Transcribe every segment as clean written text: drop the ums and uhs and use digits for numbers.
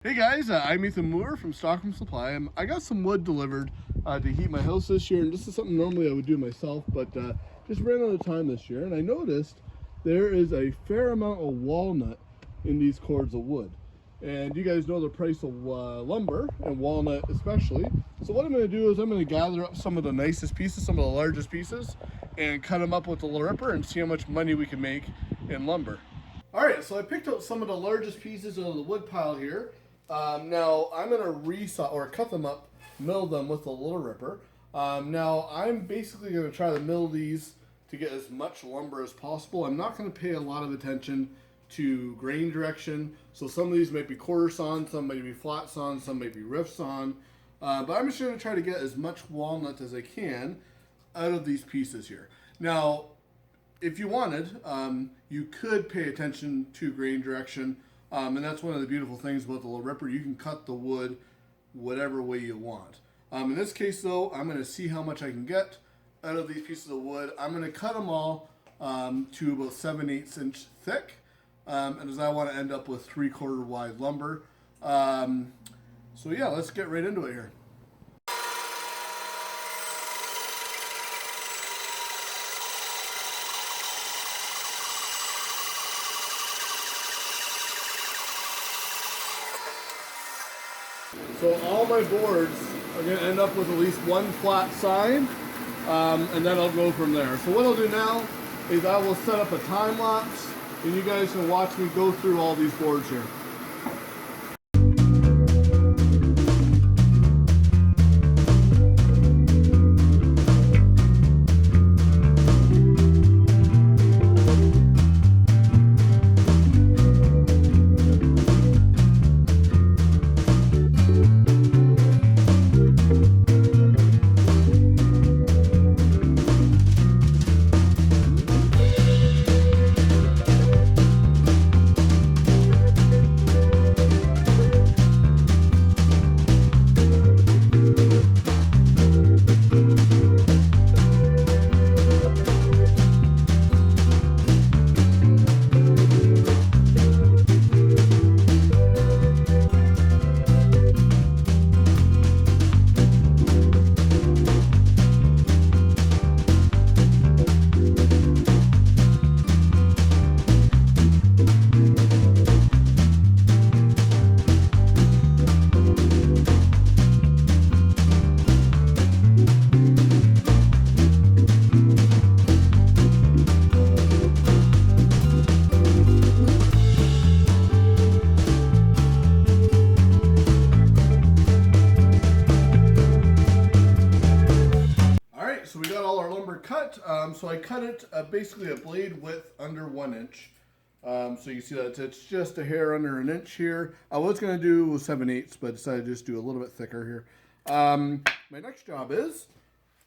Hey guys, I'm Ethan Moore from Stockholm Supply. I got some wood delivered to heat my house this year, and this is something normally I would do myself, but just ran out of time this year, and I noticed there is a fair amount of walnut in these cords of wood. And you guys know the price of lumber, and walnut especially. So what I'm going to do is I'm going to gather up some of the nicest pieces, some of the largest pieces, and cut them up with the Little Ripper and see how much money we can make in lumber. Alright, so I picked out some of the largest pieces of the wood pile here. Now I'm going to resaw or cut them up, mill them with the Little Ripper. Now I'm basically going to try to mill these to get as much lumber as possible. I'm not going to pay a lot of attention to grain direction. So some of these might be quarter sawn, some might be flat sawn, some might be rift sawn. But I'm just going to try to get as much walnut as I can out of these pieces here. Now, if you wanted, you could pay attention to grain direction. And that's one of the beautiful things about the Little Ripper. You can cut the wood whatever way you want. In this case, though, I'm going to see how much I can get out of these pieces of wood. I'm going to cut them all to about 7/8 inch thick. And as I want to end up with 3/4 wide lumber. So yeah, let's get right into it here. So all my boards are going to end up with at least one flat side, and then I'll go from there. So what I'll do now is I will set up a time lapse, and you guys can watch me go through all these boards here. So we got all our lumber cut. So I cut it basically a blade width under 1 inch. So you see that it's just a hair under 1 inch here. I was going to do 7/8, but decided to just do a little bit thicker here. My next job is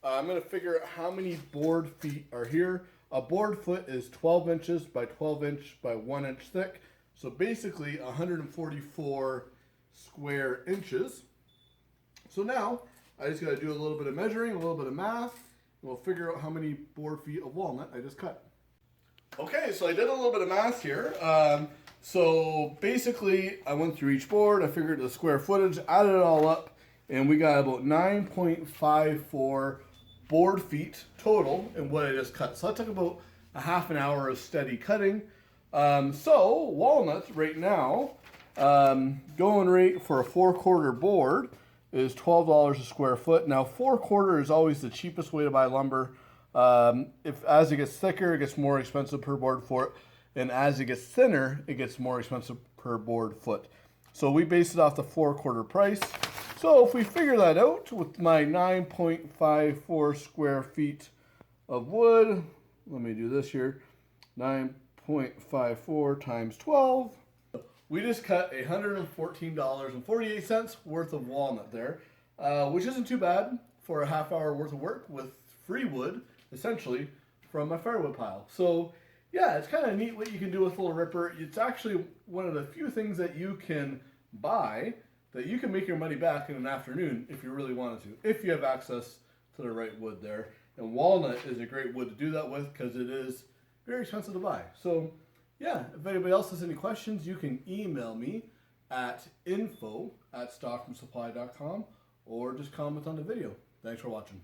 I'm going to figure out how many board feet are here. A board foot is 12 inches by 12 inch by 1 inch thick. So basically 144 square inches. So now I just got to do a little bit of measuring, a little bit of math. We'll figure out how many board feet of walnut I just cut. Okay, so I did a little bit of math here. So basically, I went through each board, I figured the square footage, added it all up, and we got about 9.54 board feet total in what I just cut. So that took about a half an hour of steady cutting. So walnuts right now, going rate for a 4/4 board is $12 a square foot. Now 4/4 is always the cheapest way to buy lumber. As it gets thicker, it gets more expensive per board foot, and as it gets thinner, it gets more expensive per board foot. So we base it off the 4/4 price. So if we figure that out with my 9.54 square feet of wood, let me do this here, 9.54 times 12. We just cut $114.48 worth of walnut there, which isn't too bad for a half hour worth of work with free wood, essentially, from my firewood pile. So yeah, it's kind of neat what you can do with Little Ripper. It's actually one of the few things that you can buy that you can make your money back in an afternoon if you really wanted to, if you have access to the right wood there. And walnut is a great wood to do that with because it is very expensive to buy. So yeah, if anybody else has any questions, you can email me at info@stockandsupply.com or just comment on the video. Thanks for watching.